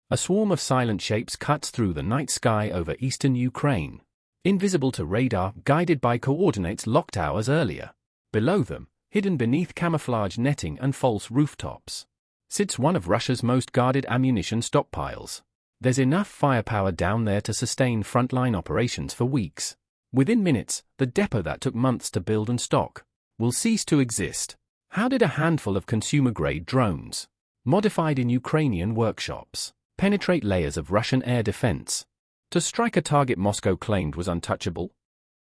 A swarm of silent shapes cuts through the night sky over eastern Ukraine. Invisible to radar, guided by coordinates locked hours earlier. Below them, hidden beneath camouflage netting and false rooftops, sits one of Russia's most guarded ammunition stockpiles. There's enough firepower down there to sustain frontline operations for weeks. Within minutes, the depot that took months to build and stock will cease to exist. How did a handful of consumer-grade drones, modified in Ukrainian workshops, penetrate layers of Russian air defense to strike a target Moscow claimed was untouchable?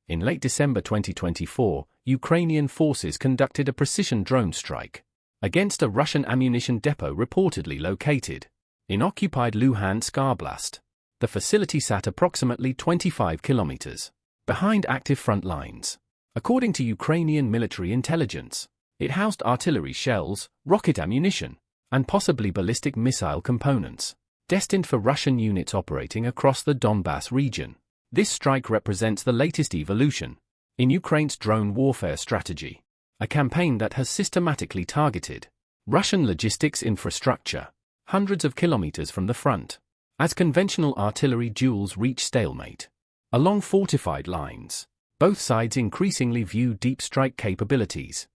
In late December 2024, Ukrainian forces conducted a precision drone strike against a Russian ammunition depot reportedly located in occupied Luhansk Oblast. The facility sat approximately 25 kilometers behind active front lines. According to Ukrainian military intelligence, it housed artillery shells, rocket ammunition, and possibly ballistic missile components, destined for Russian units operating across the Donbas region. This strike represents the latest evolution in Ukraine's drone warfare strategy, a campaign that has systematically targeted Russian logistics infrastructure hundreds of kilometers from the front. As conventional artillery duels reach stalemate along fortified lines, both sides increasingly view deep strike capabilities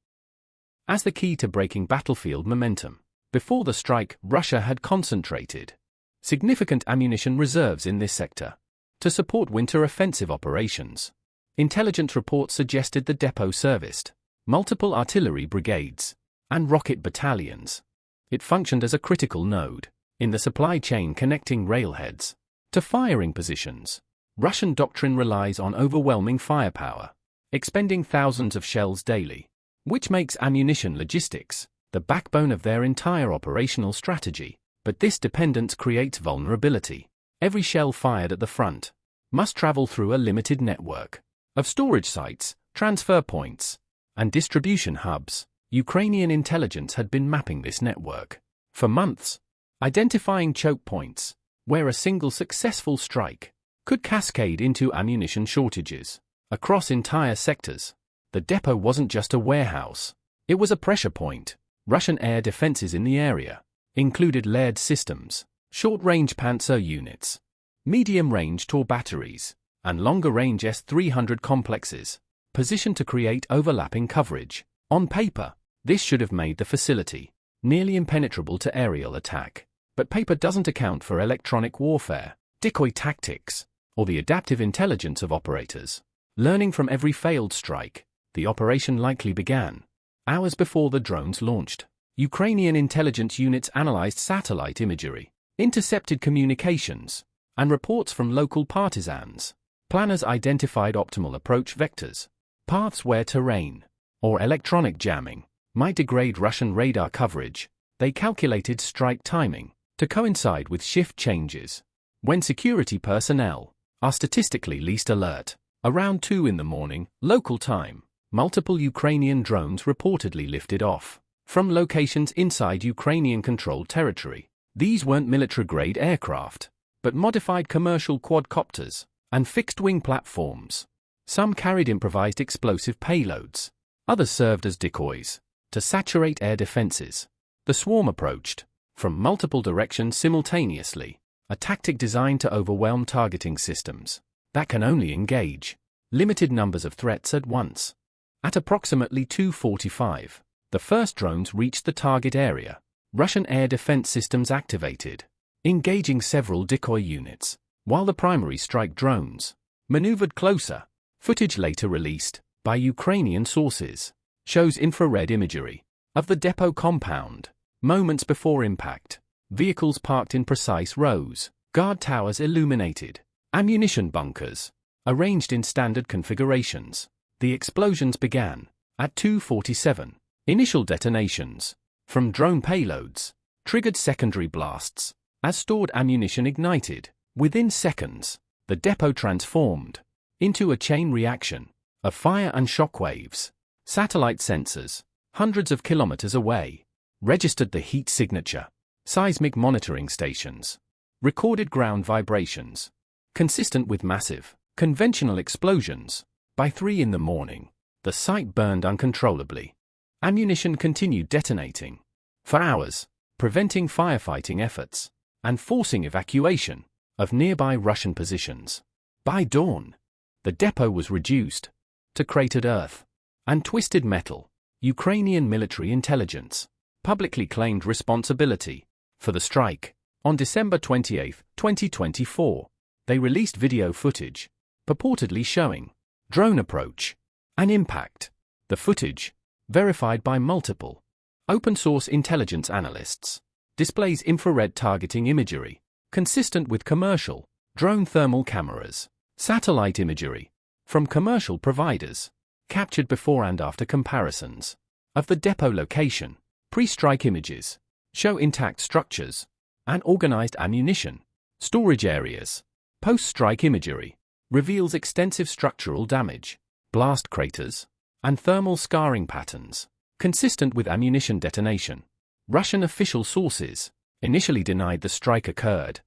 as the key to breaking battlefield momentum. Before the strike, Russia had concentrated significant ammunition reserves in this sector to support winter offensive operations. Intelligence reports suggested the depot serviced multiple artillery brigades and rocket battalions. It functioned as a critical node in the supply chain connecting railheads to firing positions. Russian doctrine relies on overwhelming firepower, expending thousands of shells daily, which makes ammunition logistics the backbone of their entire operational strategy. But this dependence creates vulnerability. Every shell fired at the front must travel through a limited network of storage sites, transfer points, and distribution hubs. Ukrainian intelligence had been mapping this network for months, identifying choke points where a single successful strike could cascade into ammunition shortages across entire sectors. The depot wasn't just a warehouse, it was a pressure point. Russian air defenses in the area included layered systems, short-range Pantsir units, medium-range Tor batteries, and longer-range S-300 complexes, positioned to create overlapping coverage. On paper, this should have made the facility nearly impenetrable to aerial attack. But paper doesn't account for electronic warfare, decoy tactics, or the adaptive intelligence of operators. Learning from every failed strike, the operation likely began hours before the drones launched. Ukrainian intelligence units analyzed satellite imagery, intercepted communications, and reports from local partisans. Planners identified optimal approach vectors, paths where terrain or electronic jamming might degrade Russian radar coverage. They calculated strike timing to coincide with shift changes, when security personnel are statistically least alert. Around 2 in the morning, local time, multiple Ukrainian drones reportedly lifted off from locations inside Ukrainian-controlled territory. These weren't military-grade aircraft, but modified commercial quadcopters and fixed-wing platforms. Some carried improvised explosive payloads. Others served as decoys to saturate air defenses. The swarm approached from multiple directions simultaneously, a tactic designed to overwhelm targeting systems that can only engage limited numbers of threats at once. At approximately 2:45, the first drones reached the target area. Russian air defense systems activated, engaging several decoy units, while the primary strike drones maneuvered closer. Footage later released by Ukrainian sources shows infrared imagery of the depot compound. Moments before impact, vehicles parked in precise rows, guard towers illuminated, ammunition bunkers arranged in standard configurations. The explosions began at 2:47. Initial detonations from drone payloads triggered secondary blasts as stored ammunition ignited. Within seconds, the depot transformed into a chain reaction of fire and shockwaves. Satellite sensors, hundreds of kilometers away, registered the heat signature. Seismic monitoring stations recorded ground vibrations, consistent with massive, conventional explosions. By 3 in the morning, the site burned uncontrollably. Ammunition continued detonating for hours, preventing firefighting efforts. and forcing evacuation of nearby Russian positions. By dawn, the depot was reduced to cratered earth and twisted metal. Ukrainian military intelligence publicly claimed responsibility for the strike. On December 28, 2024, they released video footage purportedly showing drone approach and impact. The footage, verified by multiple open-source intelligence analysts, displays infrared targeting imagery consistent with commercial drone thermal cameras. Satellite imagery from commercial providers captured before and after comparisons of the depot location. Pre-strike images show intact structures and organized ammunition storage areas. Post-strike imagery reveals extensive structural damage, blast craters, and thermal scarring patterns consistent with ammunition detonation. Russian official sources initially denied the strike occurred,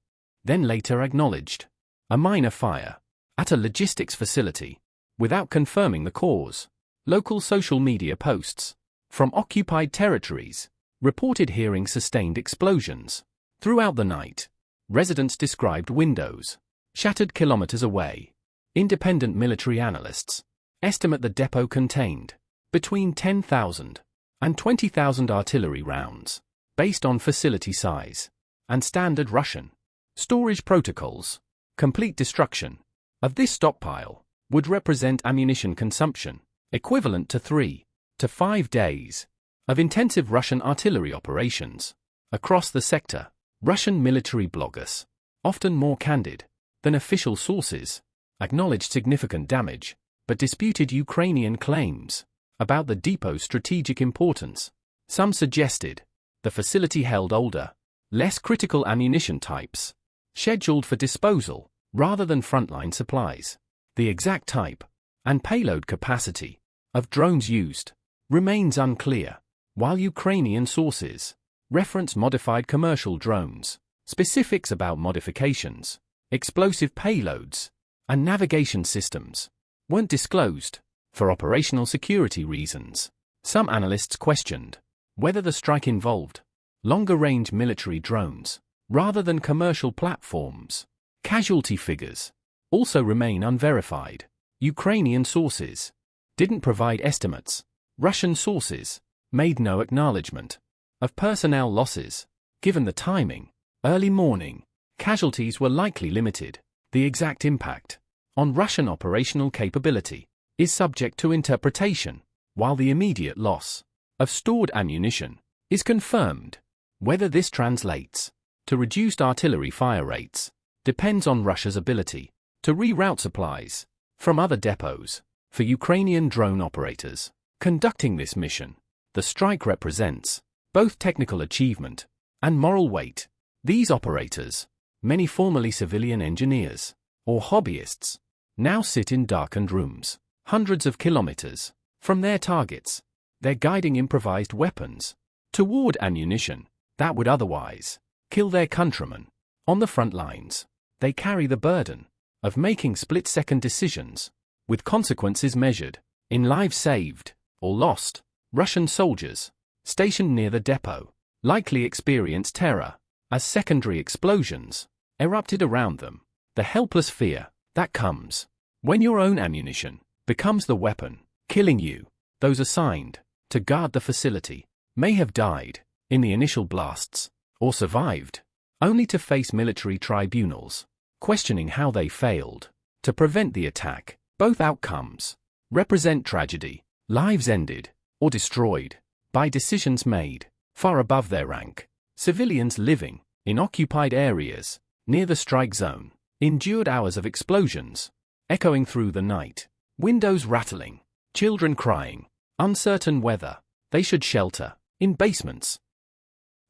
then later acknowledged a minor fire at a logistics facility without confirming the cause. Local social media posts from occupied territories reported hearing sustained explosions throughout the night. Residents described windows shattered kilometers away. Independent military analysts estimate the depot contained between 10,000 and 20,000 artillery rounds, based on facility size and standard Russian storage protocols. Complete destruction of this stockpile would represent ammunition consumption equivalent to 3 to 5 days of intensive Russian artillery operations across the sector. Russian military bloggers, often more candid than official sources, acknowledged significant damage, but disputed Ukrainian claims about the depot's strategic importance. Some suggested the facility held older, less critical ammunition types, scheduled for disposal rather than frontline supplies. The exact type and payload capacity of drones used remains unclear, while Ukrainian sources reference modified commercial drones. Specifics about modifications, explosive payloads, and navigation systems weren't disclosed for operational security reasons. Some analysts questioned whether the strike involved longer-range military drones rather than commercial platforms. Casualty figures also remain unverified. Ukrainian sources didn't provide estimates. Russian sources made no acknowledgement of personnel losses. Given the timing, early morning, casualties were likely limited. The exact impact on Russian operational capability is subject to interpretation, while the immediate loss of stored ammunition is confirmed. Whether this translates to reduced artillery fire rates depends on Russia's ability to reroute supplies from other depots. For Ukrainian drone operators conducting this mission, the strike represents both technical achievement and moral weight. These operators, many formerly civilian engineers or hobbyists, now sit in darkened rooms, hundreds of kilometers from their targets. They're guiding improvised weapons toward ammunition that would otherwise kill their countrymen. On the front lines, they carry the burden of making split-second decisions, with consequences measured in lives saved or lost. Russian soldiers stationed near the depot likely experienced terror as secondary explosions erupted around them. The helpless fear that comes when your own ammunition becomes the weapon killing you. Those assigned to guard the facility may have died in the initial blasts or survived, only to face military tribunals questioning how they failed to prevent the attack. Both outcomes represent tragedy, lives ended or destroyed by decisions made far above their rank. Civilians living in occupied areas near the strike zone endured hours of explosions echoing through the night, windows rattling, children crying, uncertain whether they should shelter in basements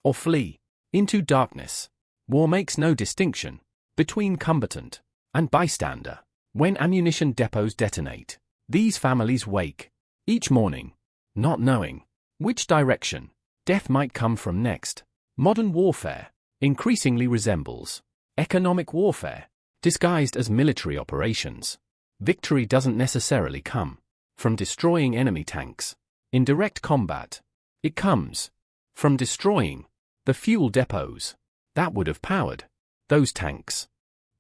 or flee into darkness. War makes no distinction between combatant and bystander. When ammunition depots detonate, these families wake each morning, not knowing which direction death might come from next. Modern warfare increasingly resembles economic warfare, disguised as military operations. Victory doesn't necessarily come from destroying enemy tanks in direct combat. It comes from destroying the fuel depots, that would have powered those tanks.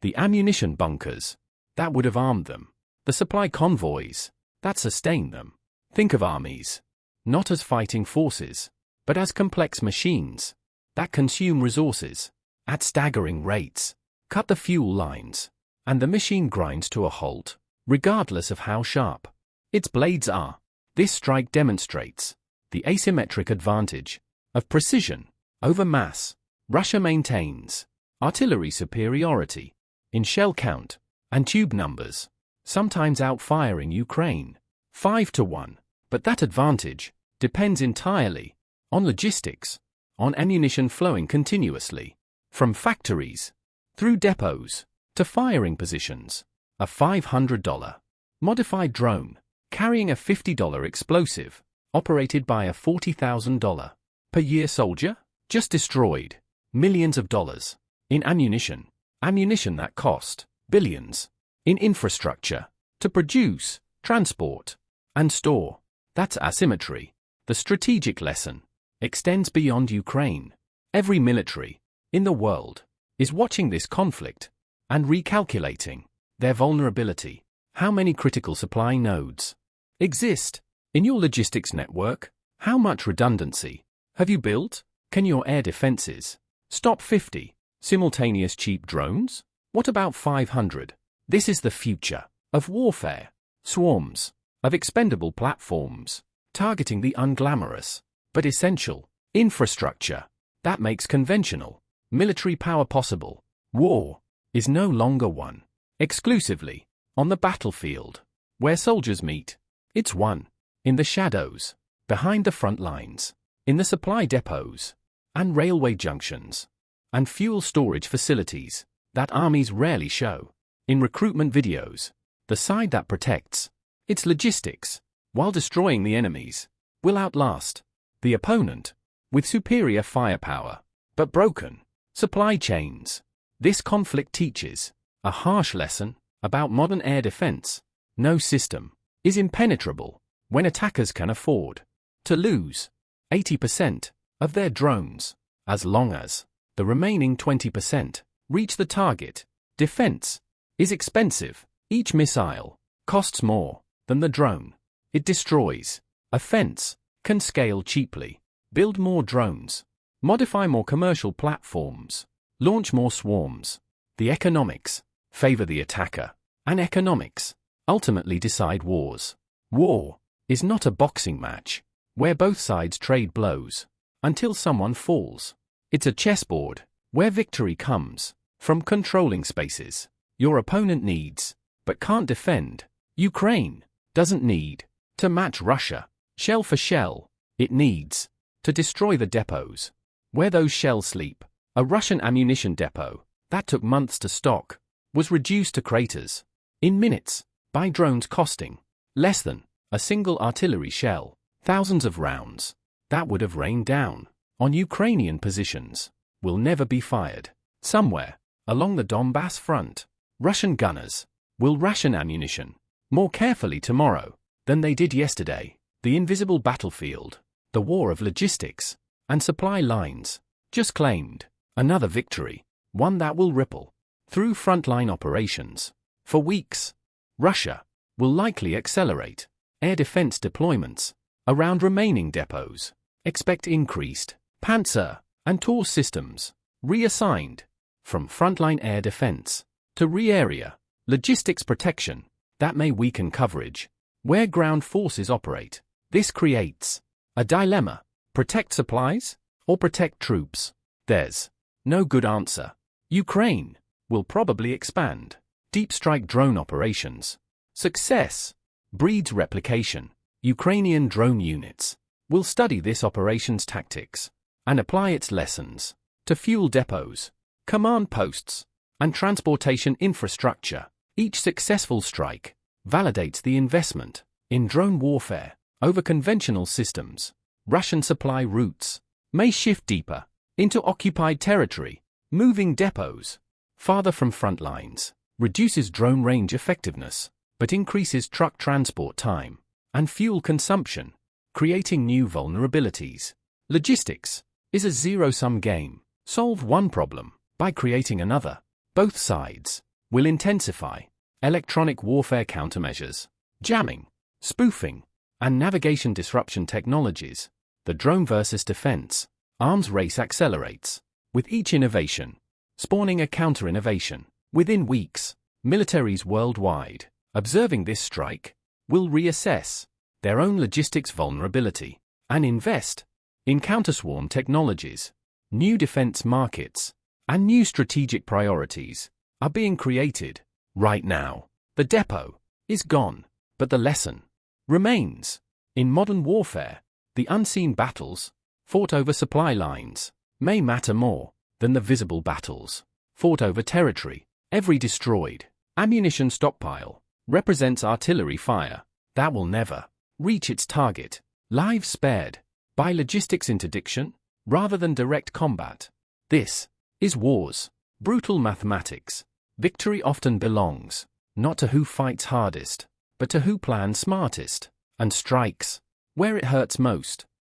The ammunition bunkers, that would have armed them. The supply convoys, that sustained them. Think of armies, not as fighting forces, but as complex machines that consume resources at staggering rates, cut the fuel lines, and the machine grinds to a halt, regardless of how sharp its blades are. This strike demonstrates the asymmetric advantage of precision over mass. Russia maintains artillery superiority in shell count and tube numbers, sometimes outfiring Ukraine 5-1, but that advantage depends entirely on logistics, on ammunition flowing continuously from factories through depots to firing positions. A $500 modified drone carrying a $50 explosive, operated by a $40,000 per year soldier, just destroyed millions of dollars in ammunition that cost billions in infrastructure to produce, transport, and store. That's asymmetry. The strategic lesson extends beyond Ukraine. Every military in the world is watching this conflict and recalculating their vulnerability. How many critical supply nodes exist in your logistics network? How much redundancy have you built? Can your air defenses stop 50 simultaneous cheap drones? What about 500? This is the future of warfare. Swarms of expendable platforms targeting the unglamorous but essential infrastructure that makes conventional military power possible. War is no longer won exclusively on the battlefield where soldiers meet. It's won in the shadows, behind the front lines, in the supply depots and railway junctions and fuel storage facilities that armies rarely show. In recruitment videos, the side that protects its logistics while destroying the enemies will outlast the opponent with superior firepower but broken supply chains. This conflict teaches a harsh lesson about modern air defense. No system is impenetrable when attackers can afford to lose 80% of their drones, as long as the remaining 20% reach the target. Defense is expensive. Each missile costs more than the drone it destroys. A fence can scale cheaply, build more drones, modify more commercial platforms, launch more swarms. The economics favor the attacker, and economics ultimately decide wars. War is not a boxing match where both sides trade blows until someone falls. It's a chessboard where victory comes from controlling spaces your opponent needs but can't defend. Ukraine doesn't need to match Russia shell for shell. It needs to destroy the depots where those shells sleep. A Russian ammunition depot that took months to stock was reduced to craters in minutes by drones costing less than a single artillery shell. Thousands of rounds that would have rained down on Ukrainian positions will never be fired. Somewhere along the Donbas front, Russian gunners will ration ammunition more carefully tomorrow than they did yesterday. The invisible battlefield, the war of logistics and supply lines, just claimed another victory, one that will ripple through frontline operations. For weeks, Russia will likely accelerate air defense deployments around remaining depots. Expect increased Pantsir and Taurus systems reassigned from frontline air defense to re-area logistics protection that may weaken coverage where ground forces operate. This creates a dilemma: protect supplies or protect troops. There's no good answer. Ukraine will probably expand deep strike drone operations. Success breeds replication. Ukrainian drone units will study this operation's tactics and apply its lessons to fuel depots, command posts, and transportation infrastructure. Each successful strike validates the investment in drone warfare over conventional systems. Russian supply routes may shift deeper into occupied territory. Moving depots farther from front lines reduces drone range effectiveness, but increases truck transport time and fuel consumption, creating new vulnerabilities. Logistics is a zero-sum game. solve one problem by creating another. Both sides will intensify electronic warfare countermeasures, jamming, spoofing, and navigation disruption technologies. The drone versus defense arms race accelerates, with each innovation spawning a counter-innovation. Within weeks, militaries worldwide, observing this strike, will reassess their own logistics vulnerability and invest in counter-swarm technologies. New defense markets and new strategic priorities are being created right now. The depot is gone, but the lesson remains. In modern warfare, the unseen battles fought over supply lines may matter more than the visible battles fought over territory. Every destroyed ammunition stockpile represents artillery fire that will never reach its target. Lives spared by logistics interdiction rather than direct combat. This is war's brutal mathematics. Victory often belongs not to who fights hardest, but to who plans smartest and strikes where it hurts most.